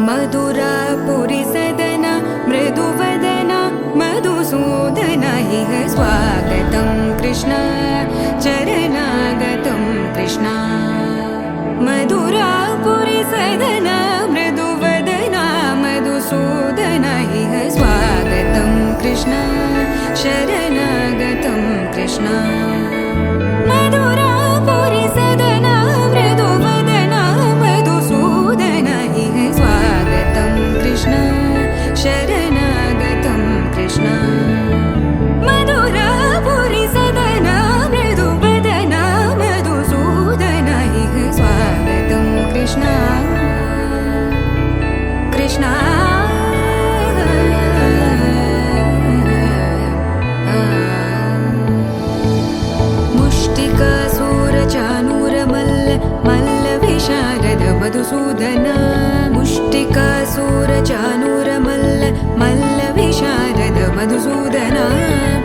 मधुरापुरी सदना मृदुवदना मधुसूदन इह स्वागतं कृष्ण चरणागतं कृष्ण मधुरापुरी सदना मृदुवदना मधुसूदन इह स्वागतं कृष्ण शरणागतं कृष्ण मधुरापुरी सदना मृदुवदना मधुसूदन इह स्वागतं कृष्ण शरणागतं कृष्ण मधुरापुरी सदना मृदुवदना मधुसूदन इह स्वागतं कृष्ण कृष्ण मधुसूदन मुष्टिकासुरचाणूर मल्ल विशारद मधुसूदन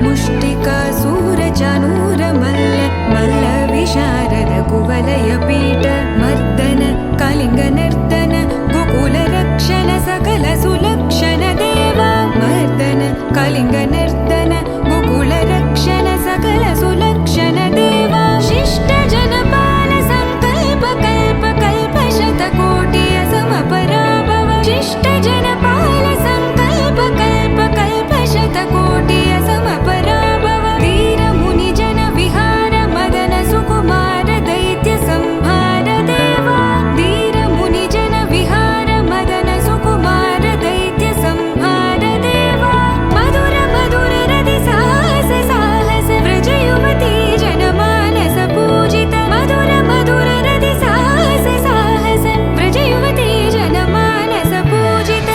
मुष्टिकासुरचाणूर मल्ल विशारद कुवलय पीठ मर्दन कलिंग नर्तन गोकुल रक्षण सकल सुलक्षण देवा मर्दन कलिंग नर्तन गोकुल रक्षण सकल सुलक्षण देवा शिष्ट जनपाल संकल्प कल्प कल्प शतकोटि असमपराभव शिष्ट जनपाल संकल्प कल्प कल्प शतकोटि असमपराभव वीर मुनि जन विहार मदन सुकुमार दैत्य संहार देवा वीर मुनि जन विहार मदन सुकुमार दैत्य संहार देवा मधुर मधुर रति साहस साहस व्रज युवती जनमानस पूजित मधुर मधुर रति साहस साहस व्रज युवती जनमानस पूजित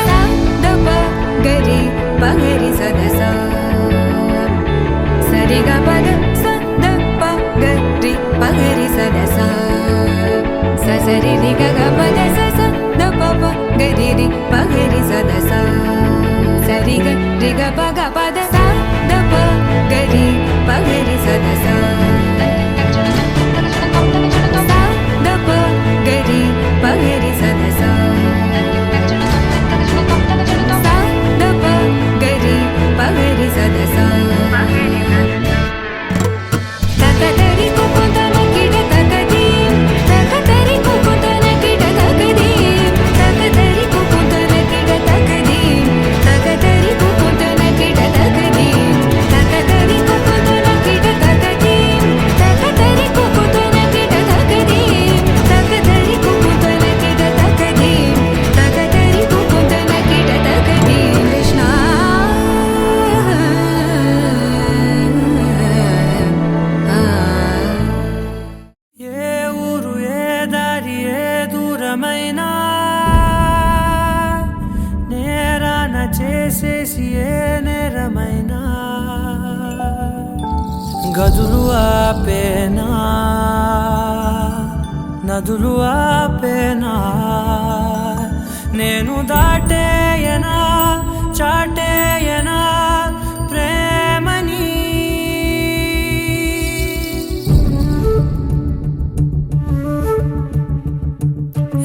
दप गरि पगरि सदस सरि ग पद स द प गरि पगरि सदस स सरि रि ग ग पद स स द प प गरि रि पगरि सदस सरि ग रि ग प ग पद स द प गरि पगरि सदस द प गरि पगरि सदस द प गरि पगरि सदस तकतरि कुकुतन किट तकदीं तकतरि कुकुतन किट तकदीं तकतरि कुकुतन किट तकदीं तकतरि कुकुतन किट तकदीं तकतरि कुकुतन किट तकदीं तकतरि कुकुतन किट तकदीं तकतरि कुकुतन किट तकदीं तकतरि कुकुतन किट तकदीं कृष्ण ఏ ఊరు ఏ దారి ఏ దూరమైనా నేరాన చేసేసి ఏ నేరమైనా గదులు ఆపేనా నదులు ఆపేనా నేను దాటేయనా చాటేయనా ప్రేమని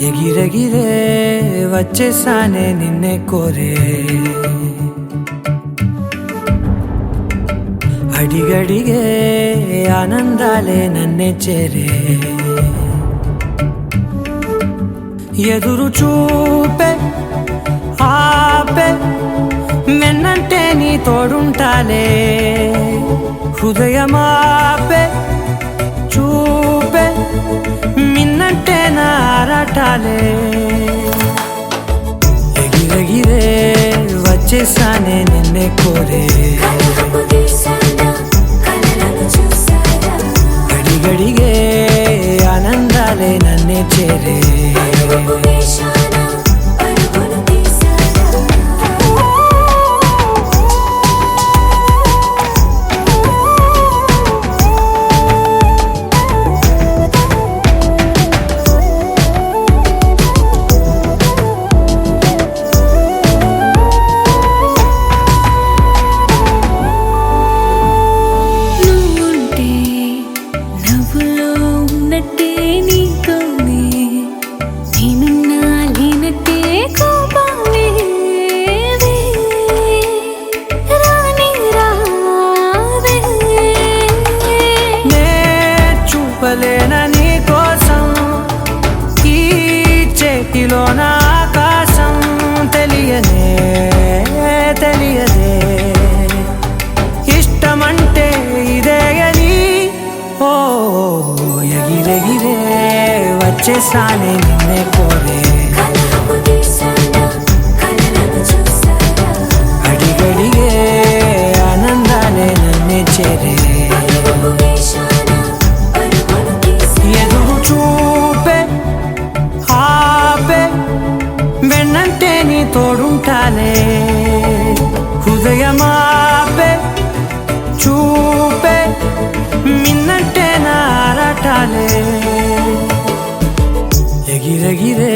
ఎగిరెగిరే వచ్చేసానే నిన్నే కోరే అడిగడిగే ఆనందాలే నన్నే చేరే ఎదురు చూపే ఆపే మెన్నంటే నీ తోడుంటాలే హృదయమాపే చూపే మిన్నంటే నారాటాలే ఎగిరెగిరే వచ్చేసానే నిన్నే కోరే అడిగడిగే ఆనందాలే నన్నే చేరే ఉన్నట్టే నీతోనే నేనున్నా లేనట్టే కోపమే రాని రావే నే చూపలేన నీ కోసం ఈ చేతిలో నా ఆకాశం తెలియదే తెలియదే ఇష్టమంటే ఇదే అని ఓ ఎగిరెగిరే వచ్చేసానే నిన్నే కోరే కలహపు తీసానా కలలను చూసానా అడిగడిగే ఆనందాలే నన్నే చేరే పరుగు వేశానా పరుగులు తీసా ఎదురు చూపే ఆపే వెన్నంటే నీ తోడుంటాలే హృదయమాపే చూపే మిన్నంటే నారాటాలే ఎగిరెగిరే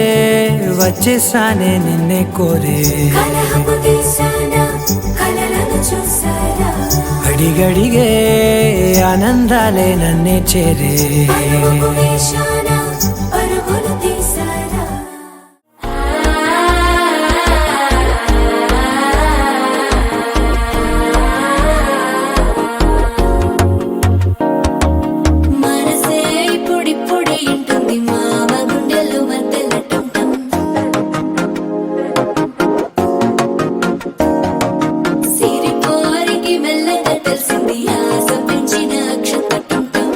వచ్చేసానే నిన్నే కోరే కలహపు తీసానా కలలను చూసానా అడిగడిగే ఆనందాలే నన్నే చేరే పరుగు వేశానా పరుగులు తీసానా మనసే ఇప్పుడిప్పుడే ఇంటుంది మామ గుండెలు మధ్యలో టంటం సిరిపోరికి మెల్లగా తెలిసింది ఆశ పెంచిన అక్షత టంటం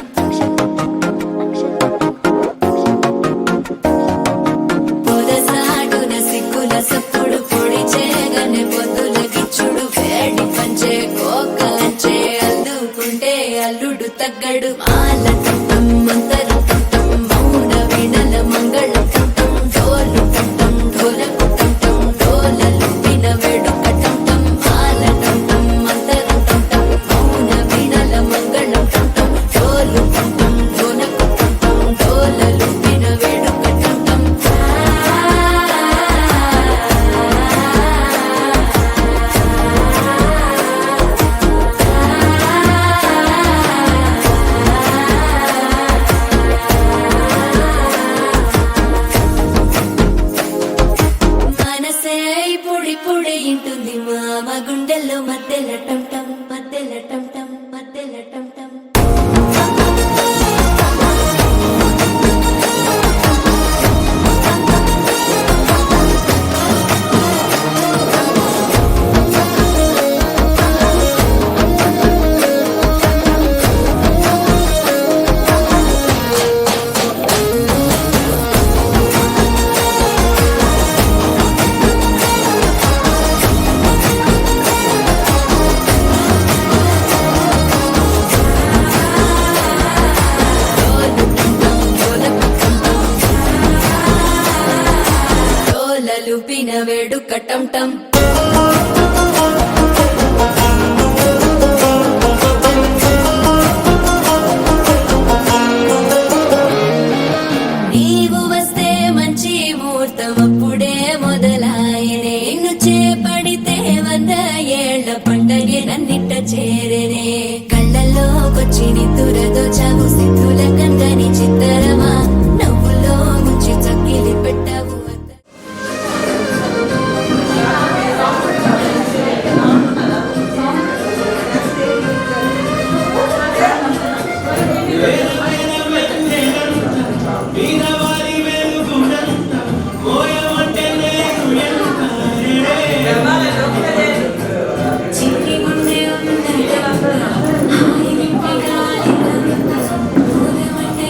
పొదసాటున సిగ్గుల సప్పుడు పొడి చేయగానే పొద్దుల గిచ్చుడు వేడి పంచే కోక అంచే అల్లుకుంటే అల్లుడు తగ్గడు మాల టంటం మంతరు టంటం మౌన వీణల మంగళ టంటం డోలు టంటం ఢోలకు టంటం డోలలు విన వేడుక టంటం మాల టంటం మంతరు టంటం మౌన వీణల మంగళ టంటం డోలు టంటం ఢోలకు టంటం డోలలు విన వేడుక టంటం మనసే ఇప్పుడిప్పుడే ఇంటుంది మామ గుండెల్లో మధ్యలో టంటం మధ్యలో టంటం మధ్యలో టంటం డోలలు పిన వేడుక టంటం నీవు వస్తే మంచి ముహూర్తం అప్పుడే మొదలాయనే నిన్ను చేపడితే 100 ఏళ్ల పండగే నన్నిట్ట చేరనే కళ్ళల్లోకొచ్చి నిద్దురదో చావు సిద్ధుల కందని చిత్తరమా నవ్వులో ముంచి చక్కిలి పెట్టావు చిన్ని గుండె ఉన్నది హాయి నింపి గాలి ఊరమంటే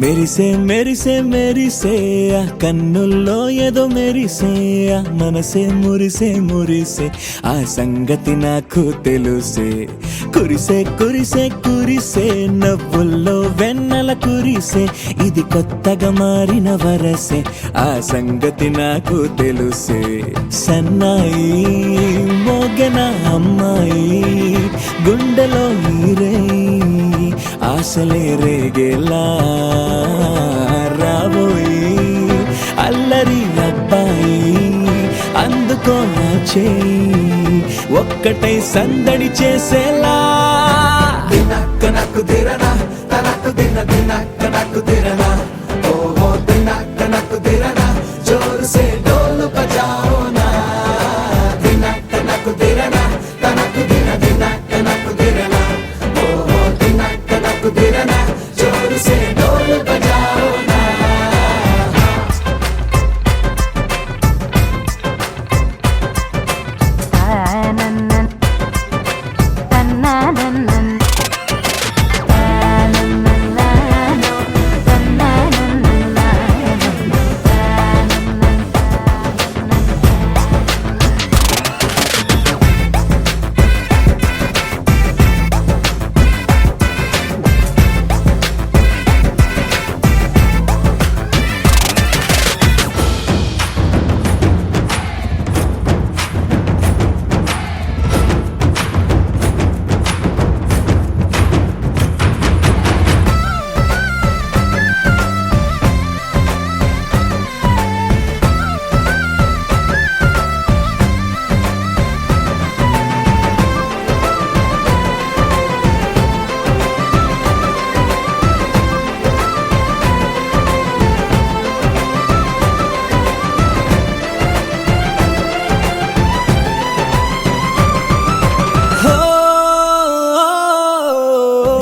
మెరిసే మెరిసే మెరిసే ఆ కన్నుల్లో ఏదో మెరిసే ఆ మనసే మురిసే మురిసే ఆ సంగతి నాకు తెలుసే కురిసే కురిసే కురిసే నవ్వుల్లో వెన్నెల కురిసే ఇది కొత్తగా మారిన వరసే ఆ సంగతి నాకు తెలుసే సన్నాయి మోగన అమ్మాయి గుండెలో ఈరే ఆశలే రేగేలా రాబోయి అల్లరి అబ్బాయి అందుకో నా చేయి ఒక్కటై సందడి చేసేలా దినక్క నక్కు దిరనా తనక్కు దిన దినక్క నక్కు దిరనా ఓహో దినక్క నక్కు దిరనా జోరు సే డోలు బజాओ నా దినక్క నక్కు దిరనా తనక్కు దిన దినక్క నక్కు దిరనా ఓహో దినక్క నక్కు దిరనా జోరు సే డోలు బజాओ నా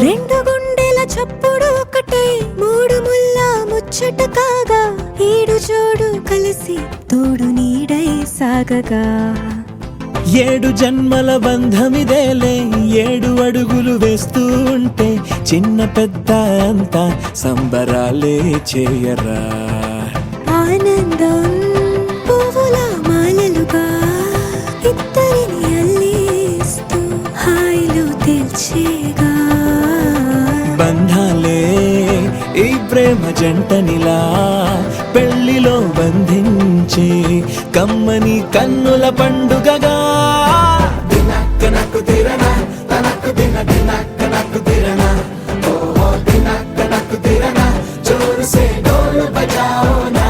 రెండు గుండెల చప్పుడు ఒకటే మూడు ముల్ల ముచ్చట కాగా ఏడు జోడు కలిసి తోడు నీడై సాగగా ఏడు జన్మల బంధమిదేలే ఏడు అడుగులు వేస్తూ ఉంటే చిన్న పెద్ద అంతా సంబరాలే చేయరా ఆనందం పువ్వుల మాలలుగా ఇద్దరిని అల్లేస్తూ హాయిలో తెల్చేగా బంధాలే ఈ ప్రేమ జంటనిలా పెళ్లిలో బంధించే కమ్మని కన్నుల పండుగగా దినక్క నక్కు దిరనా తనక్కు దిన దినక్క నక్కు దిరనా ఓహో దినక్క నక్కు దిరనా జోరు సే డోలు బజాओ నా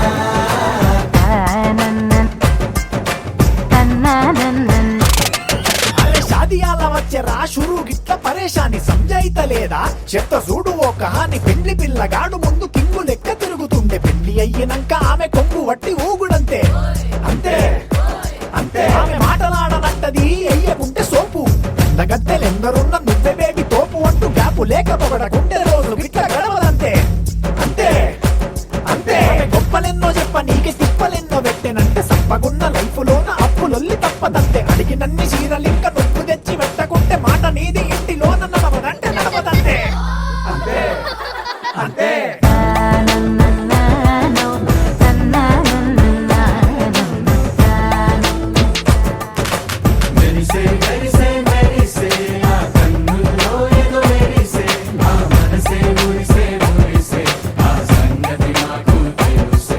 అరే షాదియాల వచ్చెరా షురూ గిట్ల పరేషాని సంజాయితలేదా చెత్త చూడు ఓ కహాని పెండ్లి పిల్లగాడు ముందు కింగు లెక్క తిరుగుతుండే పెండ్లి అయ్యినంక ఆమె కొంగు వట్టి ఊగుడంతే అంతే అంతే ఆమె మాటలాడనంటది ఎయ్యకుంటే సోపు గద్దెలెందరున్న నువ్వే బేబీ తోపు అంటూ గ్యాపు లేక పొగడకుంటే రోజు గిట్ల గడవదంతే అంతే అంతే గొప్పలెన్నో చెప్ప నీకే తిప్పలెన్నో పెట్టెనంటే సప్పగున్న లైఫ్ లోన అప్పులొల్లి తప్పదంతే అడిగినన్ని చీరలింక నువ్వు తెచ్చి పెట్టకుంటే మాట నీది ఇంటిలోన నడవదంటే నడవదంతే అంతే అంతే మెరిసే మెరిసే మెరిసే ఆ కన్నుల్లో ఏదో మెరిసే ఆ మనసే మురిసే మురిసే ఆ సంగతి నాకు తెలుసే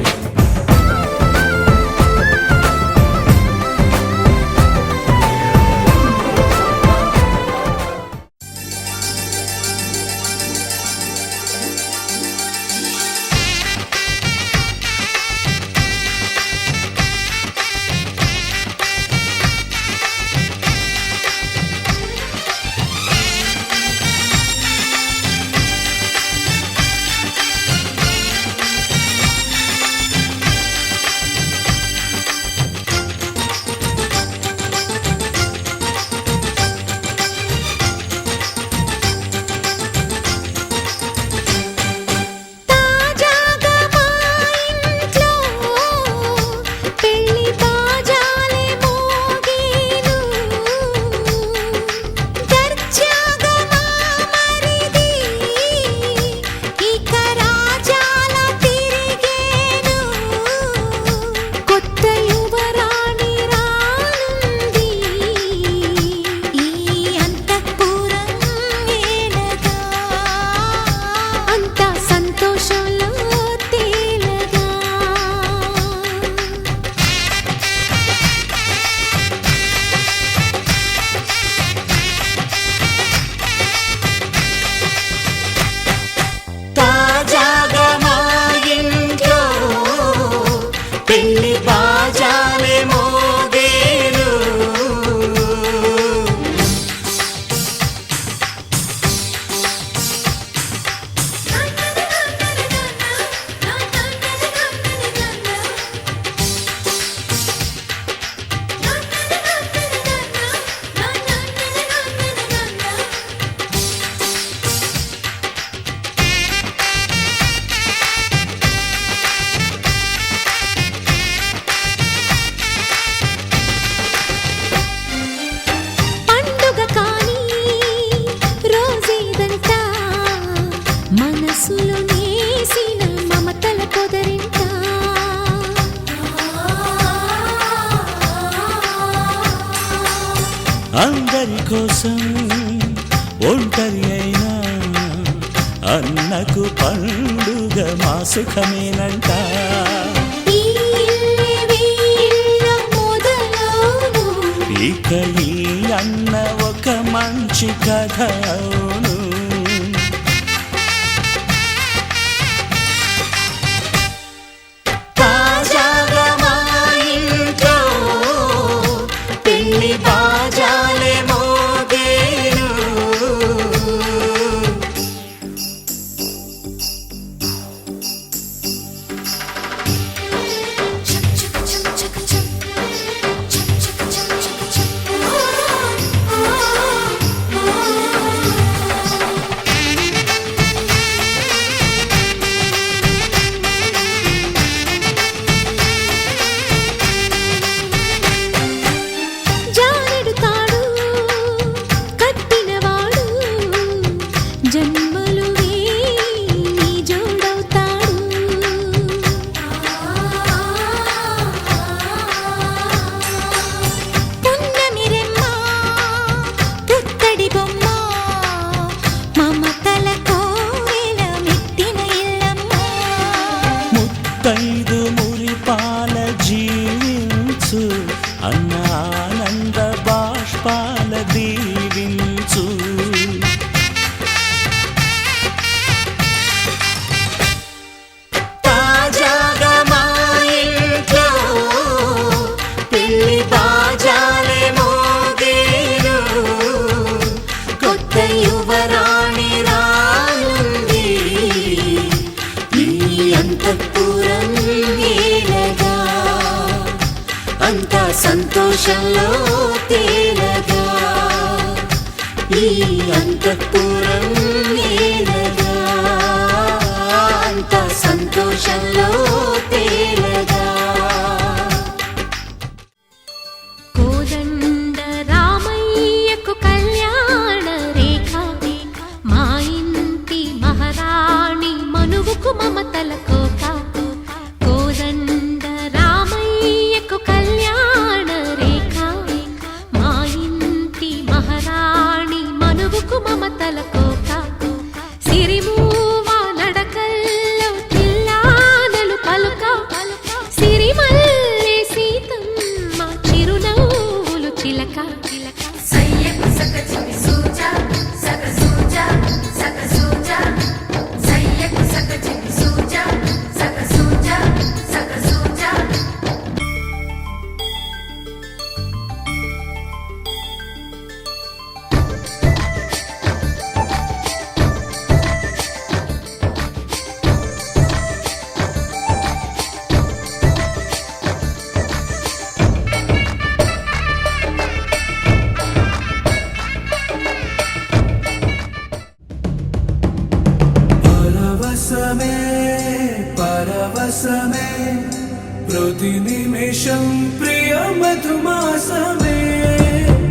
అందరి కోసం ఒంటరి అయినా అన్నకు పండుగ మా సుఖమేనంట. ఇక ఈ అన్న ఒక మంచి కథ అవును. తాజాగా మా ఇంట్లో పెళ్లి బాజాలే మోగేను. ముత్తైదు మురిపాల జీవించు అన్న ఆనంద బాష్పాల దీవించు. తాజాగా మా ఇంట్లో పెళ్లి బాజాలే మోగేను. కొత్త యువరాణి రానుంది ఈ అంతఃపురం ఏలగా. అంతా సంతోషంలో తేలగా ఈ అంతఃపురం ఏలగా. అంతా సంతోషంలో తేలగా. కోదండ రామయ్యకు కళ్యాణ రేఖ మా ఇంటి మహారాణి మనువుకు మమతల కోక. కోదండ రామయ్యకు కళ్యాణ రేఖ మా ఇంటి మహారాణి మనువుకు మమతల కోక. సిరిమూవ నడకల్లో చిల్లానలు పలుక. సిరిమల్లె సీతమ్మ చిరునవ్వులు చిలక. సయ్యకు సక చికి సూజా సక సూజా సక సూజా. సయ్యకు సక చికి సూజా సక సూజా సక సూజా. పరవశమే పరవశమే ప్రతి నిమిషం ప్రియ మధుమాసమే.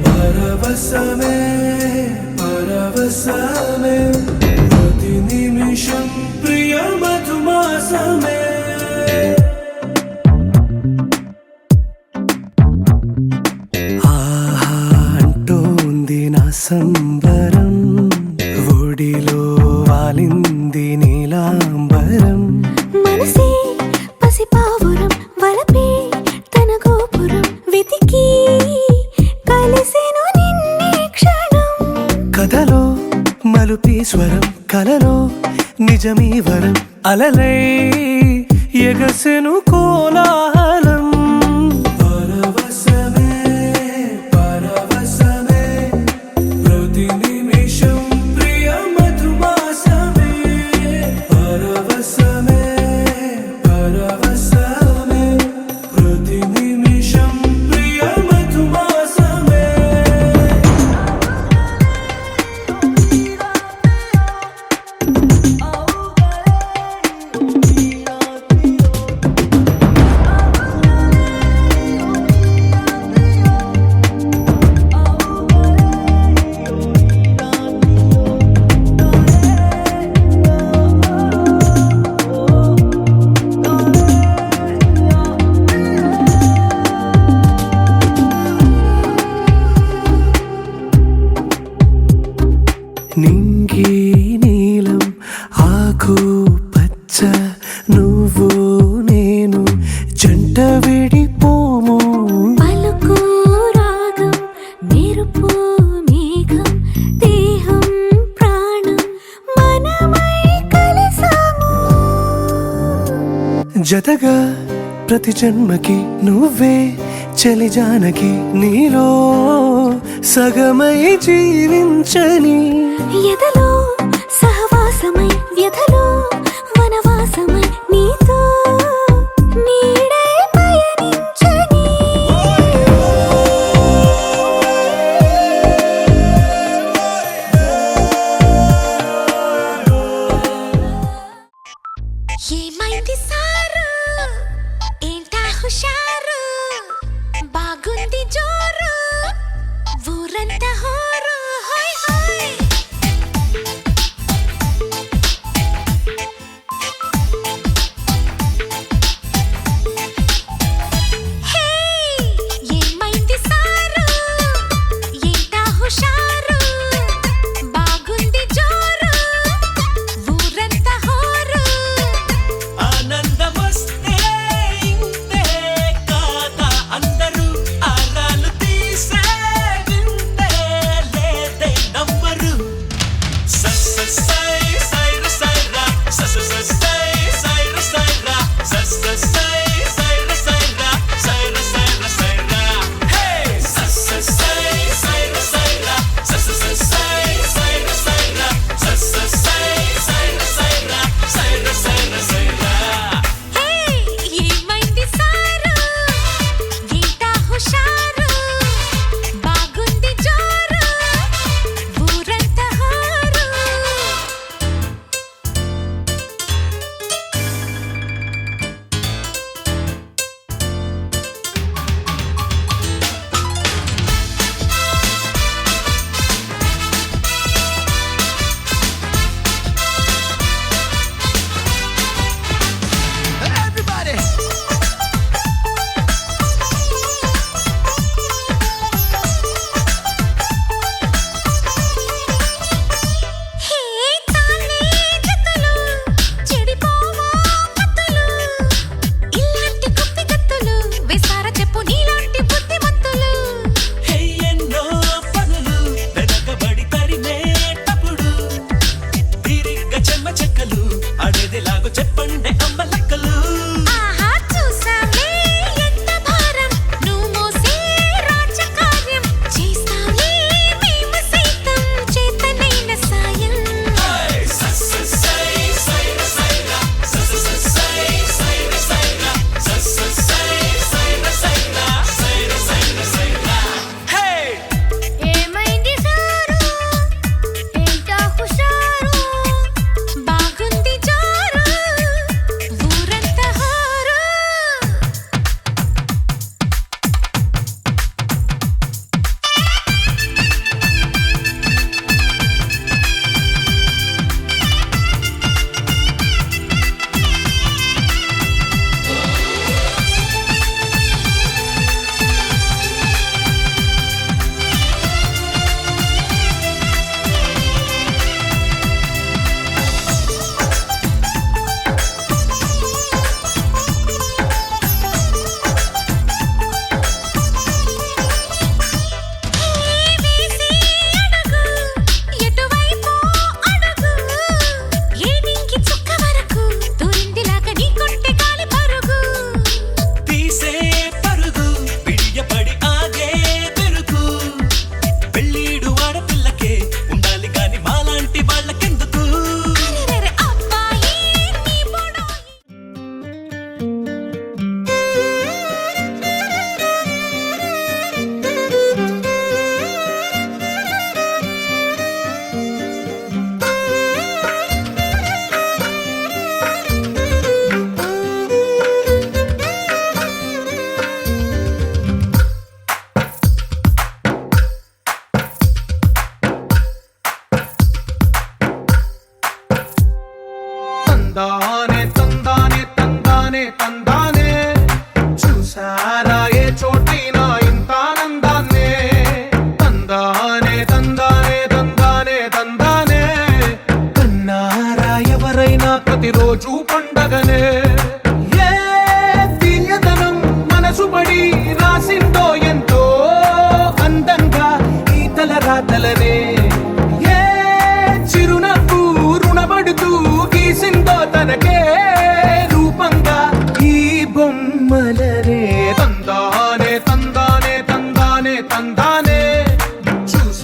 పరవశమే పరవశమే ప్రతి నిమిషం ప్రియ మధుమాసమే. ఆహా అంటోంది నా సంబరం. ఒడిలో వాలింది నీలాంబరం. మనసే పసిపావురం వలపే తన గోపురం వెతికి కలిసెను నిన్నే క్షణం. కథలో మలుపీశ్వరం కలలో నిజమీ వరం. అలలై ఎగసెను కోలాహలం. పరవశమే పరవశమే ప్రతి నిమిషం ప్రియ మధుమాసమే. పరవశమే పరవశమే ప్రతి నిమిషం ప్రియ మధుమాసమే. జతగా ప్రతి జన్మకి నువ్వే చలి జానకి నీలో సగమై జీవించని ఎదలో సహవాసమై వ్యధలో వనవాసమై నీతో నీడై పయనించని ఏమైంది సారు ఏంటా హుషారు బాగుంది జోరు ఊరంతా హోరు హోయ్ హోయ్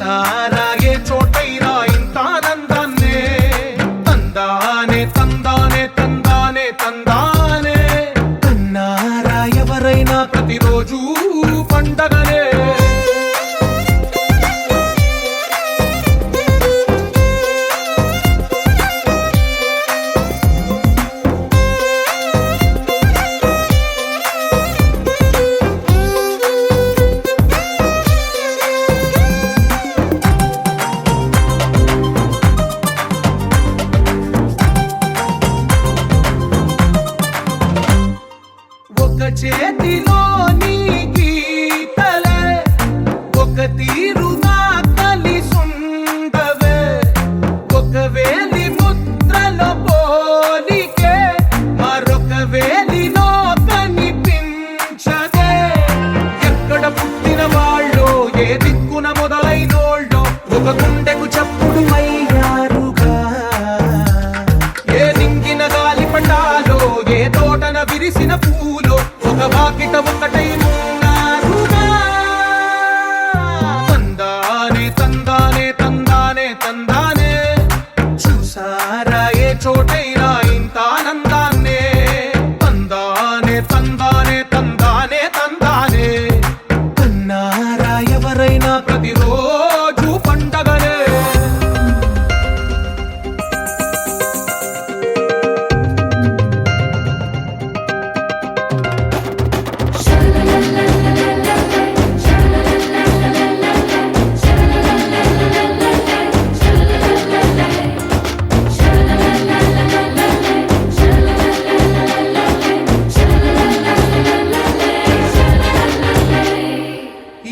చూసారా ఏ చోటైనా ఇంత ఆనందాన్నే తందానే తందానే తందానే తందానే అన్నారా ఎవరైనా ప్రతిరోజు పండగనే ఒక చేతిలో నీ గీతలే ఒక తీరుగా కలిసుండవే ఒక వేలి ముద్రలో పోలికే మరొక వేలిలో కనిపించదే ఎక్కడ పుట్టిన వాళ్ళో ఏ దిక్కున మొదలైనోళ్ళో ఒక గుండెకు చప్పుడు అయ్యారుగా ఏ నింగిన గాలి పటాలో ఏ తోటన విరిసిన పూలో ఒక వాకిట ఒకటై ఉన్నారుగా తందానే తందానే తందానే తందానే చూసారా ఏ చోటైనా ఇంత ఆనందాన్నే తందానే తందానే తందానే తందానే అన్నారా ఎవరైనా ప్రతిరోజు పండగనే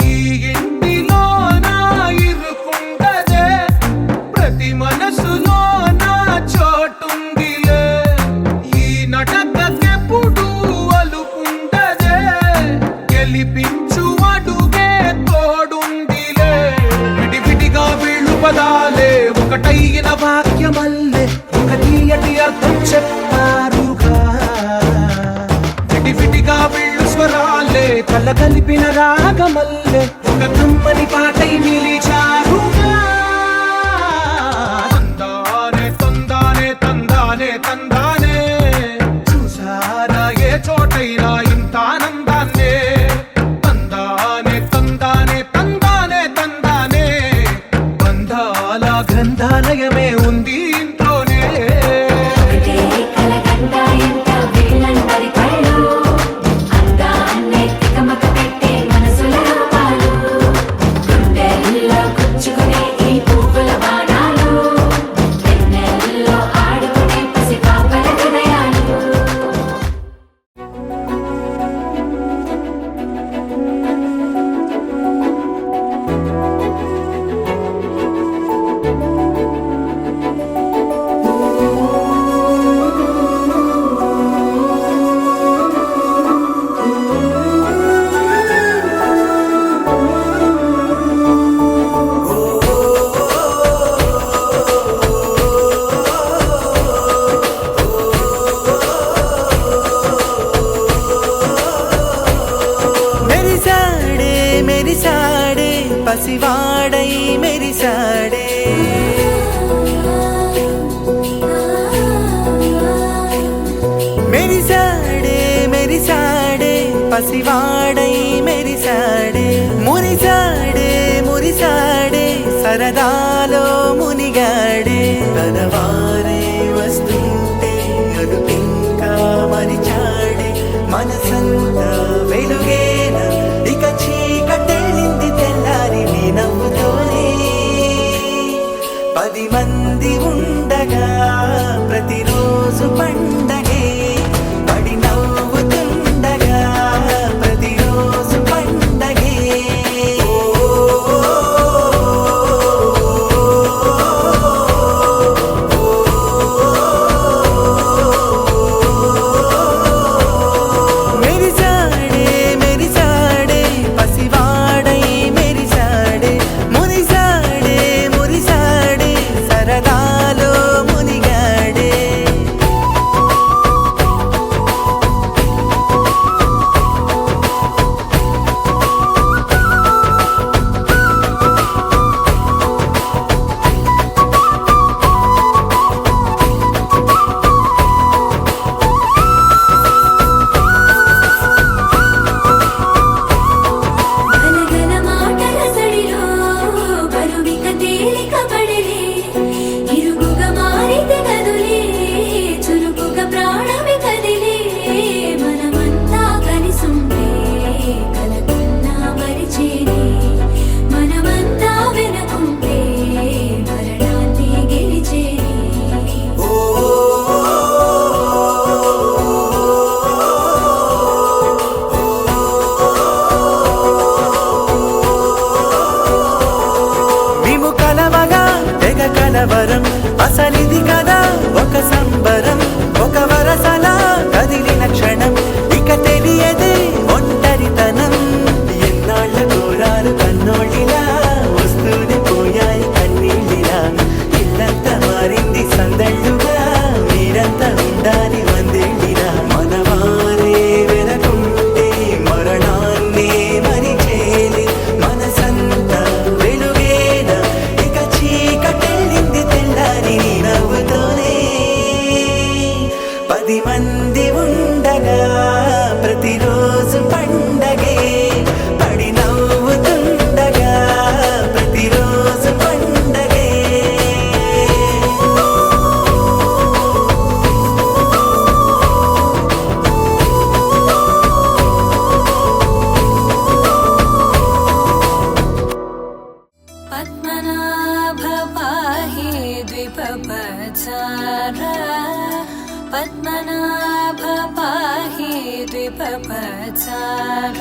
ఈ ఇంటిలో నా ఇరుకుండదే ప్రతి మనసులో నా చోటుందిలే ఈ నటకెప్పుడు అలుకుండదే గెలిపించు అడుగే తోడుందిలే విడివిడిగా వీళ్ళు పదాలే ఒకటైన వాక్యమల్లే ఒక తీయటి అర్థం చెప్పారుగా విడివిడిగా వీళ్ళు స్వరాలే కల కలిపిన రాగమల్లే ఒక కమ్మని పాటై నిలిచారుగా తందానే తందానే తందానే తందానే చూసారా ఏ చోటైనా ఇంత ఆనందాన్నే తందానే తందానే తందానే తందానే బంధాల గ్రంథాలయమే ఉంది ఇంట్లోనే ఒకటే కలగంట ఎంత వీళ్ళందరి కళ్ళు అందాన్నే తికమక పెట్టే మనసుల రూపాలు గుండెల్లో గుచ్చుకునే ఈ పువ్వుల బాణాలు వెన్నెల్లో ఆడుకునే పసిపాపల హృదయాలు మెరిసాడే మెరిసాడే పసివాడై మెరిసాడే మెరిసాడే మెరిసాడే పసివాడై మెరిసాడే మురిసాడే మురిసాడే సరదాలో మునిగాడే తనవారే వస్తుంటే అదుపింకా మరిచాడే మనసంతా వెలుగేన ఇక చీకటెళ్ళింది తెల్లారి నీ నవ్వుతోనే 10 మంది ఉండగా ప్రతిరోజు పండగే పడి నవ్వుతుండగా ప్రతిరోజు పండగే మెరిసాడే మెరిసాడే పసివాడై మెరిసాడే మురిసాడే మురిసాడే సరదాలో మునిగాడే అసలిది కదా ఒక సంబరం, ఒక వరసలా కదిలిన క్షణం, ఇక తెలియదే ఒంటరితనం. ఎన్నాళ్ళ కోరాలు కన్నోళ్ళిలా వస్తూనే పోయాయి కన్నీళ్ళిలా. ఇల్లంతా మారింది సందళ్ళుగా, మీరంతా ఉండాలి వందేళ్ళిలా. మనవారే వెనకుంటే మరణాన్నే మరిచేది మనసంతా వెలుగేనా, ఇక చీకటెళ్ళింది తెల్లారి నీ నవ్వుతోనే. 10 మంది ఉండగా ప్రతిరోజు పండగే, పడి నవ్వుతుండగా ప్రతిరోజు పండగే. పద్మనాభ పాహి ద్విపపచార, పద్మనాభ పాహి ద్విపపచార,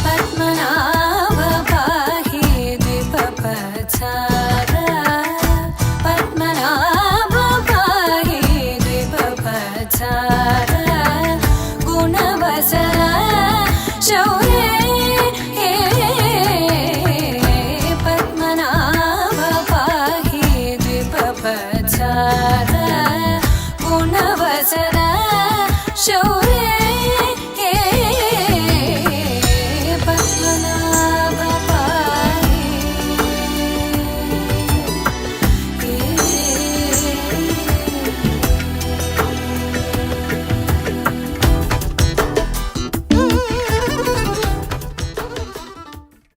పద్మనాభ పాహి ద్విపపచార, పద్మనాభ పాహి ద్విపపచార, గుణవసర శౌర్యే పద్మనాభ పాహి ద్విపపచార, గుణవసర శౌర్యే